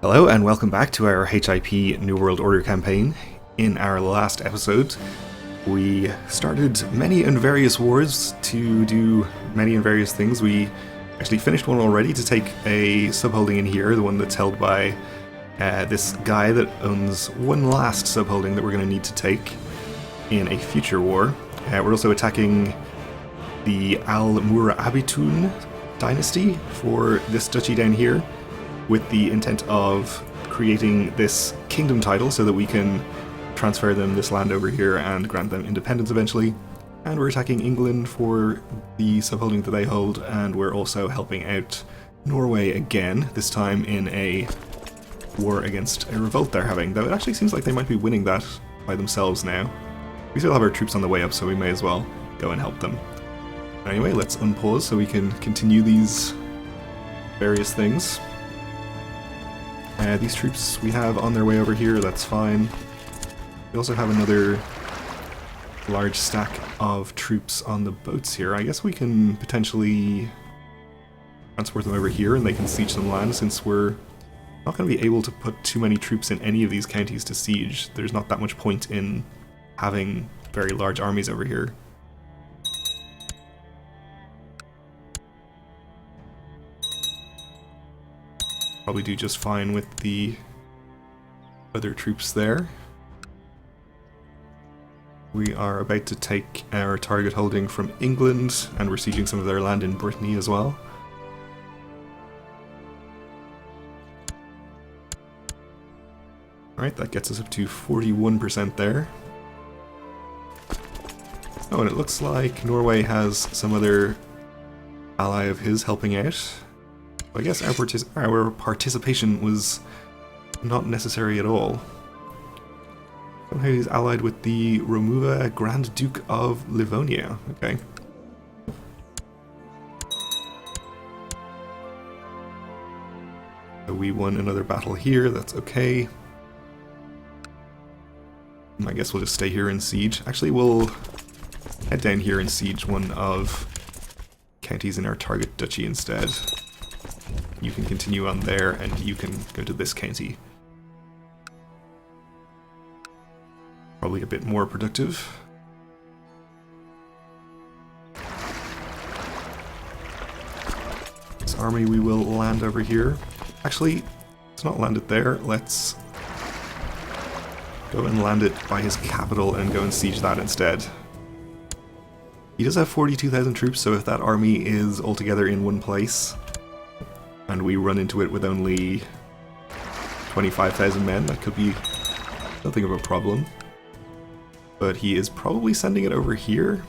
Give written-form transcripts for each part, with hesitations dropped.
Hello and welcome back to our HIP New World Order campaign. In our last episode, we started many and various wars to do many and various things. We actually finished one already to take a subholding in here, the one that's held by this guy that owns one last subholding that we're going to need to take in a future war. We're also attacking the Al-Murabitun dynasty for this duchy down here, with the intent of creating this kingdom title so that we can transfer them this land over here and grant them independence eventually. And we're attacking England for the subholding that they hold, and we're also helping out Norway again, this time in a war against a revolt they're having, though it actually seems like they might be winning that by themselves now. We still have our troops on the way up, so we may as well go and help them. Anyway, let's unpause so we can continue these various things. These troops we have on their way over here, that's fine. We also have another large stack of troops on the boats here. I guess we can potentially transport them over here and they can siege some land, since we're not going to be able to put too many troops in any of these counties to siege. There's not that much point in having very large armies over here. Probably do just fine with the other troops there. We are about to take our target holding from England, and we're sieging some of their land in Brittany as well. Alright, that gets us up to 41% there. Oh, and it looks like Norway has some other ally of his helping out. I guess our participation was not necessary at all. Somehow he's allied with the Romuva Grand Duke of Livonia. Okay. So we won another battle here, that's okay. I guess we'll just stay here and siege. Actually, we'll head down here and siege one of counties in our target duchy instead. You can continue on there, and you can go to this county. Probably a bit more productive. This army we will land over here. Actually, let's not land it there. Let's go and land it by his capital and go and siege that instead. He does have 42,000 troops, so if that army is altogether in one place, and we run into it with only 25,000 men, that could be something of a problem. But he is probably sending it over here.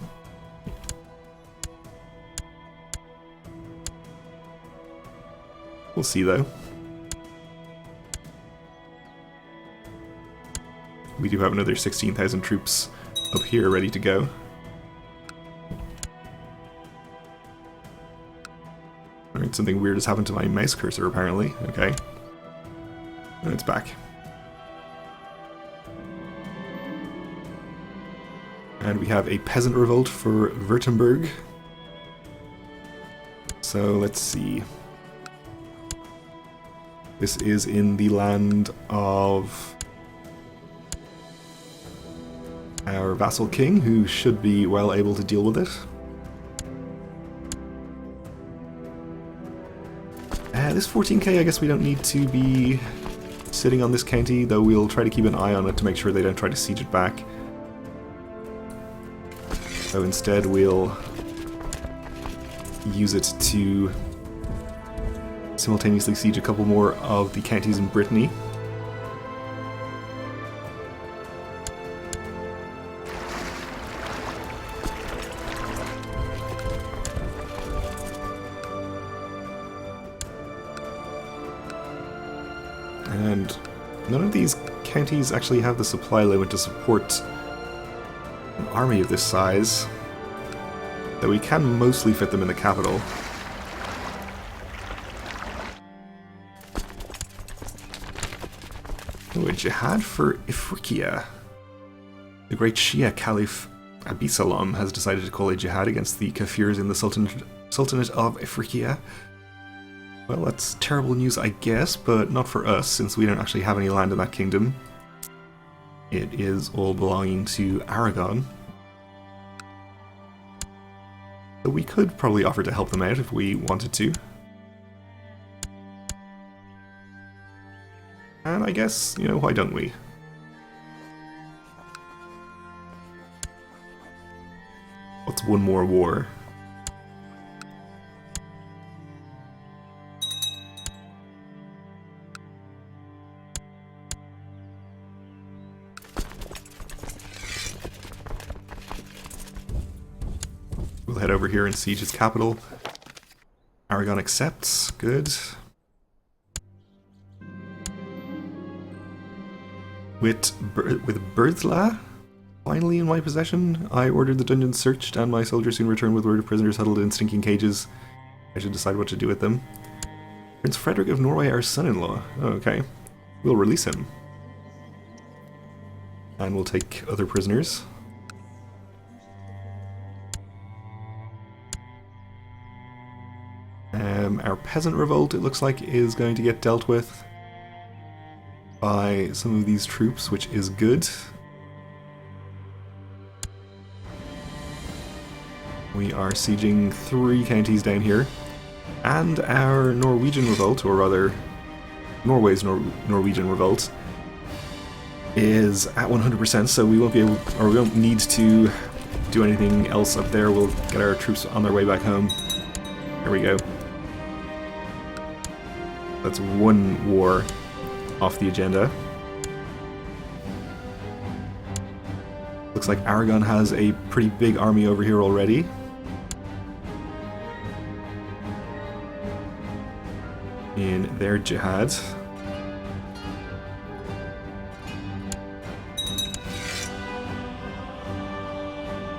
We'll see though. We do have another 16,000 troops up here ready to go. Alright, something weird has happened to my mouse cursor apparently. Okay. And it's back. And we have a peasant revolt for Württemberg. So let's see. This is in the land of our vassal king, who should be well able to deal with it. This 14k, I guess we don't need to be sitting on this county, though we'll try to keep an eye on it to make sure they don't try to siege it back. So instead we'll use it to simultaneously siege a couple more of the counties in Brittany. And none of these counties actually have the supply limit to support an army of this size, though we can mostly fit them in the capital. Oh, a jihad for Ifriqiya. The great Shia Caliph Abisalam has decided to call a jihad against the Kafirs in the Sultanate of Ifriqiya. Well, that's terrible news, I guess, but not for us, since we don't actually have any land in that kingdom. It is all belonging to Aragon. So we could probably offer to help them out if we wanted to. And I guess, you know, why don't we? What's one more war? We'll head over here and siege its capital. Aragon accepts. Good. With Berthla finally in my possession, I ordered the dungeon searched and my soldiers soon returned with word of prisoners huddled in stinking cages. I should decide what to do with them. Prince Frederick of Norway, our son-in-law. Oh, okay. We'll release him. And we'll take other prisoners. Our peasant revolt, it looks like, is going to get dealt with by some of these troops, which is good. We are sieging 3 counties down here. And our Norwegian revolt, or rather, Norway's Norwegian revolt, is at 100%, so we won't be able, or we won't need to do anything else up there. We'll get our troops on their way back home. There we go. That's one war off the agenda. Looks like Aragon has a pretty big army over here already. In their jihad.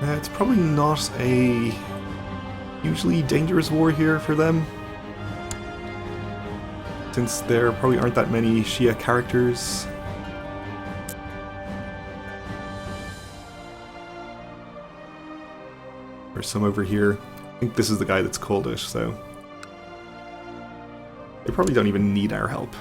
It's probably not a hugely dangerous war here for them, since there probably aren't that many Shia characters. There's some over here. I think this is the guy that's called it, so they probably don't even need our help.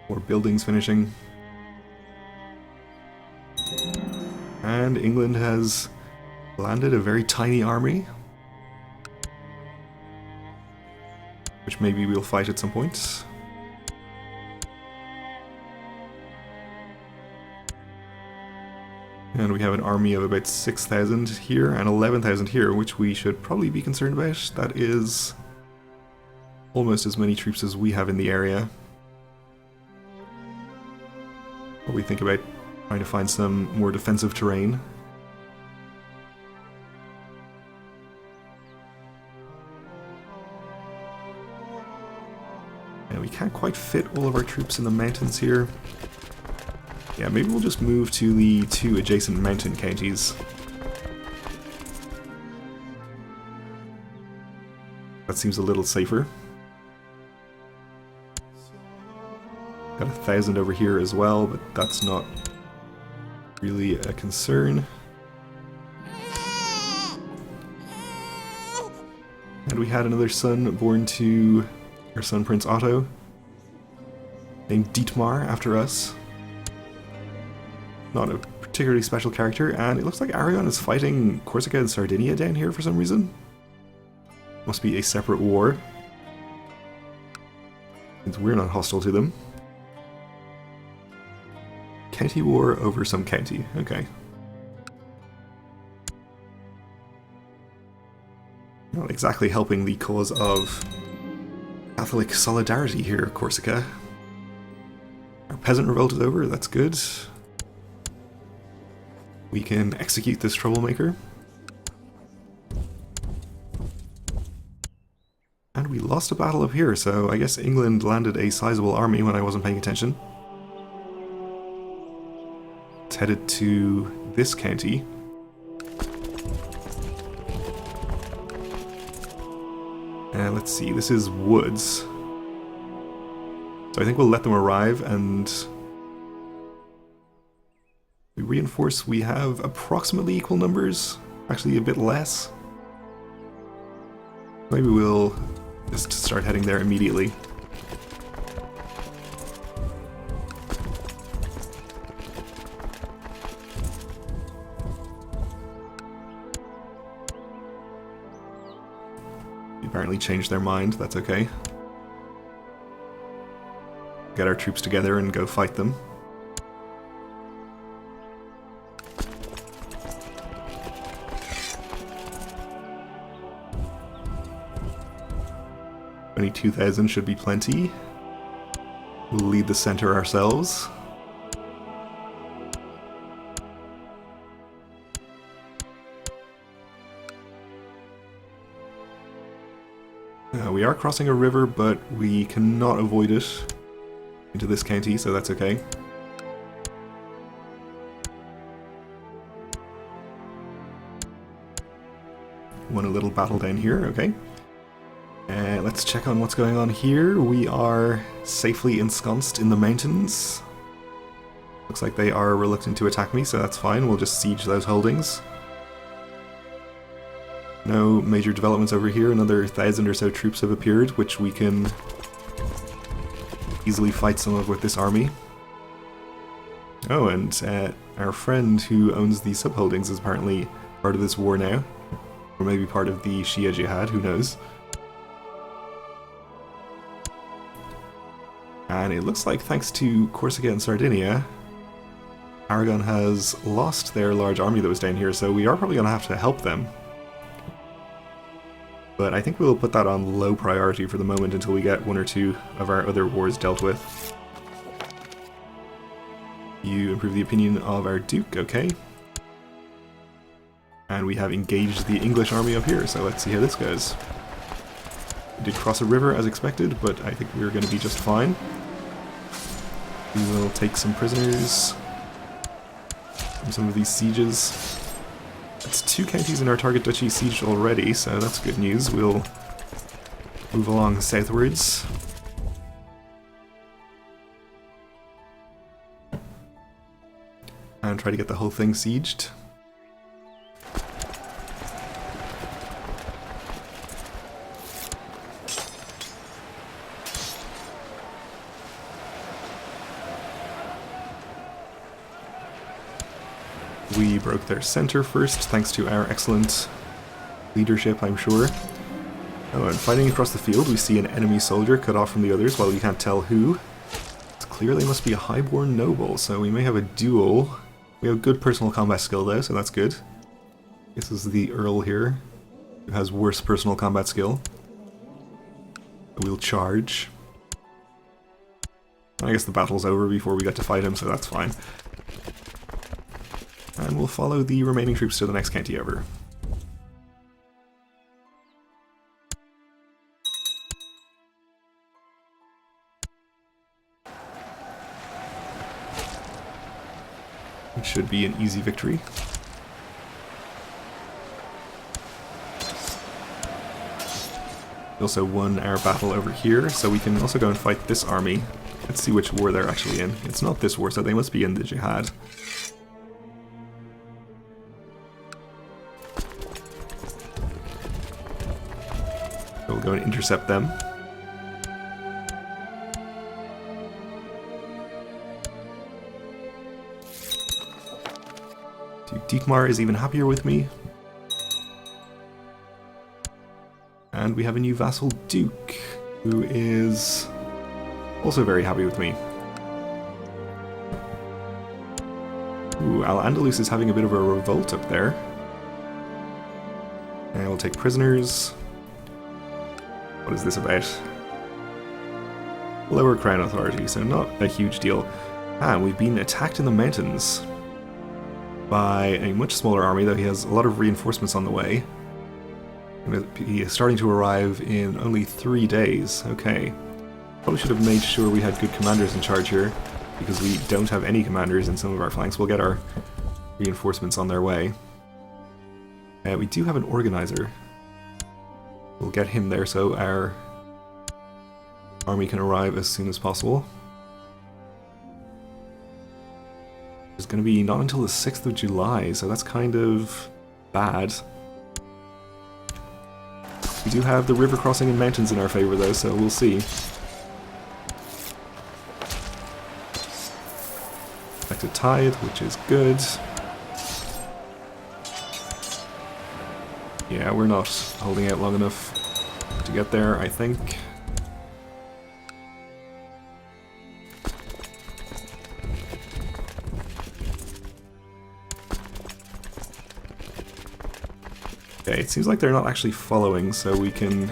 More buildings finishing. And England has landed a very tiny army, which maybe we'll fight at some point. And we have an army of about 6,000 here and 11,000 here, which we should probably be concerned about. That is almost as many troops as we have in the area. What we think about trying to find some more defensive terrain. And we can't quite fit all of our troops in the mountains here. Yeah, maybe we'll just move to the 2 adjacent mountain counties. That seems a little safer. Got 1,000 over here as well, but that's not really a concern. And we had another son born to our son Prince Otto, named Dietmar after us. Not a particularly special character, and it looks like Aragon is fighting Corsica and Sardinia down here for some reason. Must be a separate war, since we're not hostile to them. County war over some county, okay. Not exactly helping the cause of Catholic solidarity here, Corsica. Our peasant revolt is over, that's good. We can execute this troublemaker. And we lost a battle up here, so I guess England landed a sizable army when I wasn't paying attention. It's headed to this county. And let's see, this is woods. So I think we'll let them arrive and we reinforce, we have approximately equal numbers. Actually, a bit less. Maybe we'll just start heading there immediately. Apparently changed their mind, that's okay. Get our troops together and go fight them. Only 2,000 should be plenty. We'll lead the center ourselves. We are crossing a river, but we cannot avoid it into this county, so that's okay. Won a little battle down here, okay. Let's check on what's going on here. We are safely ensconced in the mountains. Looks like they are reluctant to attack me, so that's fine. We'll just siege those holdings. No major developments over here. Another 1,000 or so troops have appeared, which we can easily fight some of with this army. Oh, and our friend who owns the subholdings is apparently part of this war now. Or maybe part of the Shia Jihad, who knows. And it looks like, thanks to Corsica and Sardinia, Aragon has lost their large army that was down here, so we are probably going to have to help them. But I think we'll put that on low priority for the moment until we get one or two of our other wars dealt with. You improve the opinion of our Duke, okay. And we have engaged the English army up here, so let's see how this goes. We did cross a river as expected, but I think we're going to be just fine. We will take some prisoners from some of these sieges. It's 2 counties in our target duchy sieged already, so that's good news. We'll move along southwards. And try to get the whole thing sieged. We broke their center first, thanks to our excellent leadership, I'm sure. Oh, and fighting across the field, we see an enemy soldier cut off from the others, while we can't tell who. It's clear they must be a highborn noble, so we may have a duel. We have good personal combat skill though, so that's good. This is the Earl here, who has worse personal combat skill. We'll charge. I guess the battle's over before we get to fight him, so that's fine. And we'll follow the remaining troops to the next county over. It should be an easy victory. We also won our battle over here, so we can also go and fight this army. Let's see which war they're actually in. It's not this war, so they must be in the Jihad. We'll go and intercept them. Duke Dietmar is even happier with me. And we have a new vassal Duke, who is also very happy with me. Ooh, Al-Andalus is having a bit of a revolt up there. And we'll take prisoners. What is this about? Lower Crown Authority, so not a huge deal. And we've been attacked in the mountains by a much smaller army, though he has a lot of reinforcements on the way. He is starting to arrive in only 3 days. Okay. Probably should have made sure we had good commanders in charge here, because we don't have any commanders in some of our flanks. We'll get our reinforcements on their way. We do have an organizer. We'll get him there so our army can arrive as soon as possible. is going to be not until the 6th of July, so that's kind of bad. We do have the river crossing and mountains in our favour though, so we'll see. Expected tide, which is good. Yeah, we're not holding out long enough to get there, I think. Okay, it seems like they're not actually following, so we can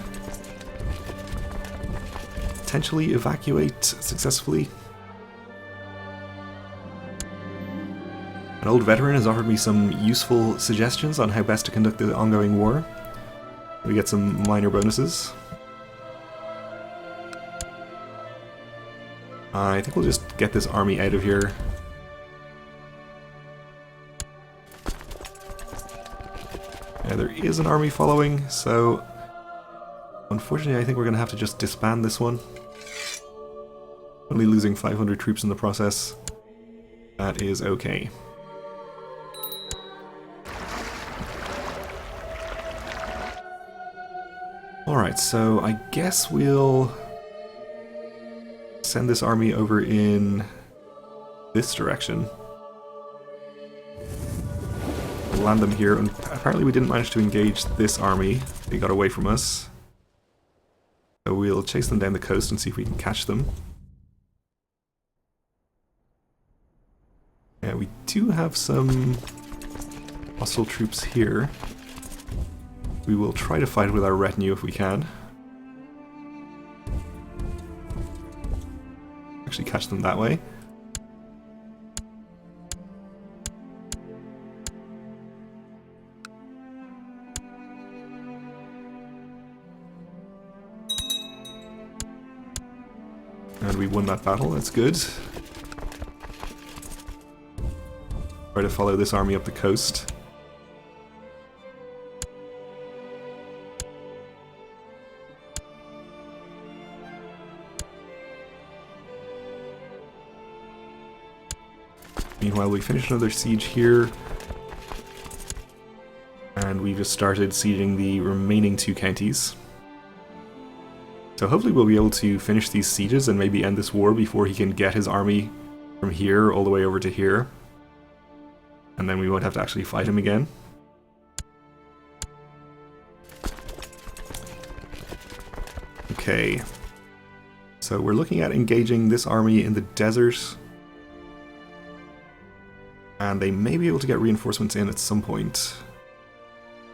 potentially evacuate successfully. An old veteran has offered me some useful suggestions on how best to conduct the ongoing war. We get some minor bonuses. I think we'll just get this army out of here. Yeah, there is an army following, so unfortunately I think we're going to have to just disband this one. Only losing 500 troops in the process. That is okay. Alright, so I guess we'll send this army over in this direction. Land them here, and apparently we didn't manage to engage this army. They got away from us. So we'll chase them down the coast and see if we can catch them. Yeah, we do have some hostile troops here. We will try to fight with our retinue if we can. Actually catch them that way. And we won that battle, that's good. Try to follow this army up the coast. Meanwhile, we finish another siege here. And we just started sieging the remaining 2 counties. So hopefully we'll be able to finish these sieges and maybe end this war before he can get his army from here all the way over to here. And then we won't have to actually fight him again. Okay. So we're looking at engaging this army in the desert. And they may be able to get reinforcements in at some point.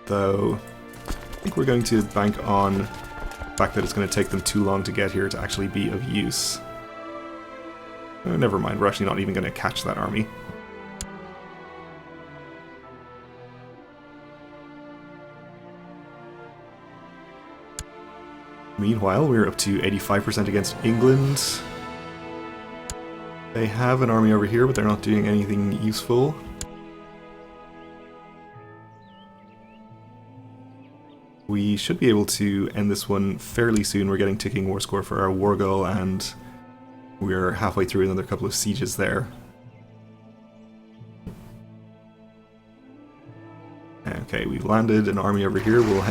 Though, I think we're going to bank on the fact that it's going to take them too long to get here to actually be of use. Oh, never mind, we're actually not even going to catch that army. Meanwhile, we're up to 85% against England. They have an army over here, but they're not doing anything useful. We should be able to end this one fairly soon. We're getting ticking war score for our war goal, and we're halfway through another couple of sieges there. Okay, we've landed an army over here. We'll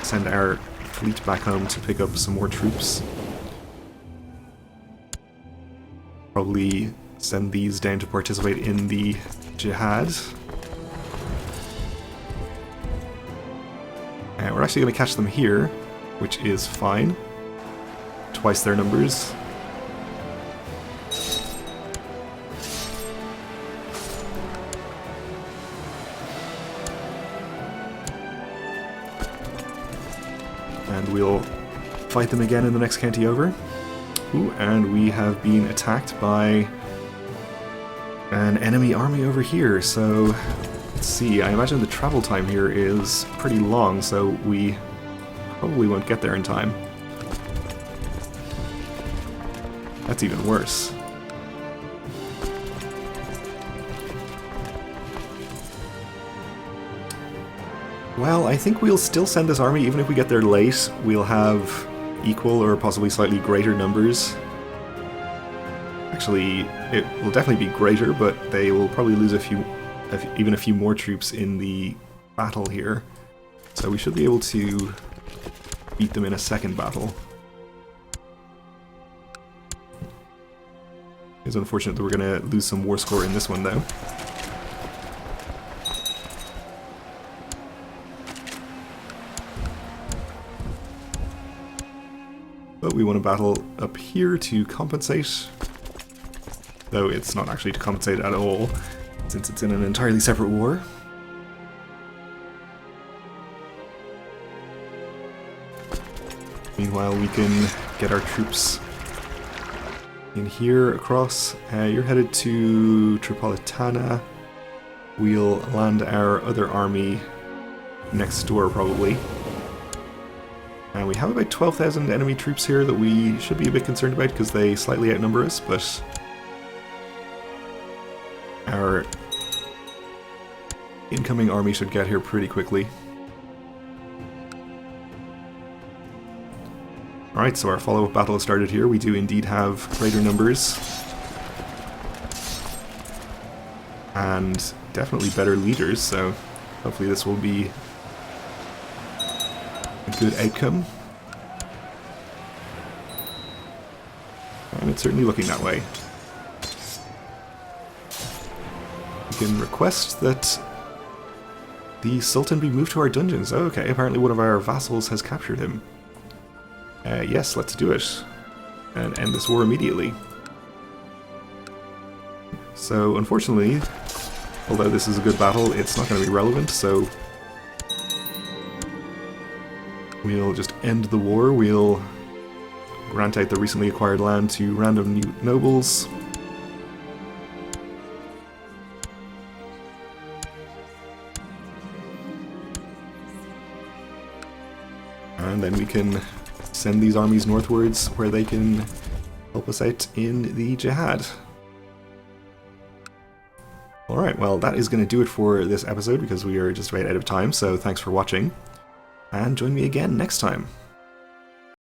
send our fleet back home to pick up some more troops. Probably send these down to participate in the jihad. We're actually going to catch them here, which is fine. Twice their numbers. And we'll fight them again in the next county over. Ooh, and we have been attacked by an enemy army over here, so let's see. I imagine the travel time here is pretty long, so we probably won't get there in time. That's even worse. Well, I think we'll still send this army, even if we get there late. We'll have equal or possibly slightly greater numbers. actually, it will definitely be greater, but they will probably lose even a few more troops in the battle here. So we should be able to beat them in a second battle. It's unfortunate that we're going to lose some war score in this one, though. But we want to battle up here to compensate. Though it's not actually to compensate at all, since it's in an entirely separate war. Meanwhile, we can get our troops in here across. You're headed to Tripolitana. We'll land our other army next door, probably. And we have about 12,000 enemy troops here that we should be a bit concerned about because they slightly outnumber us, but our incoming army should get here pretty quickly. Alright, so our follow-up battle has started here. We do indeed have greater numbers. And definitely better leaders, so hopefully this will be a good outcome. And it's certainly looking that way. We can request that the Sultan be moved to our dungeons. Oh, okay, apparently one of our vassals has captured him. Yes, let's do it. And end this war immediately. So, unfortunately, although this is a good battle, it's not going to be relevant, so we'll just end the war. We'll grant out the recently acquired land to random new nobles. And then we can send these armies northwards where they can help us out in the jihad. Alright, well that is going to do it for this episode because we are just about out of time, so thanks for watching, and join me again next time.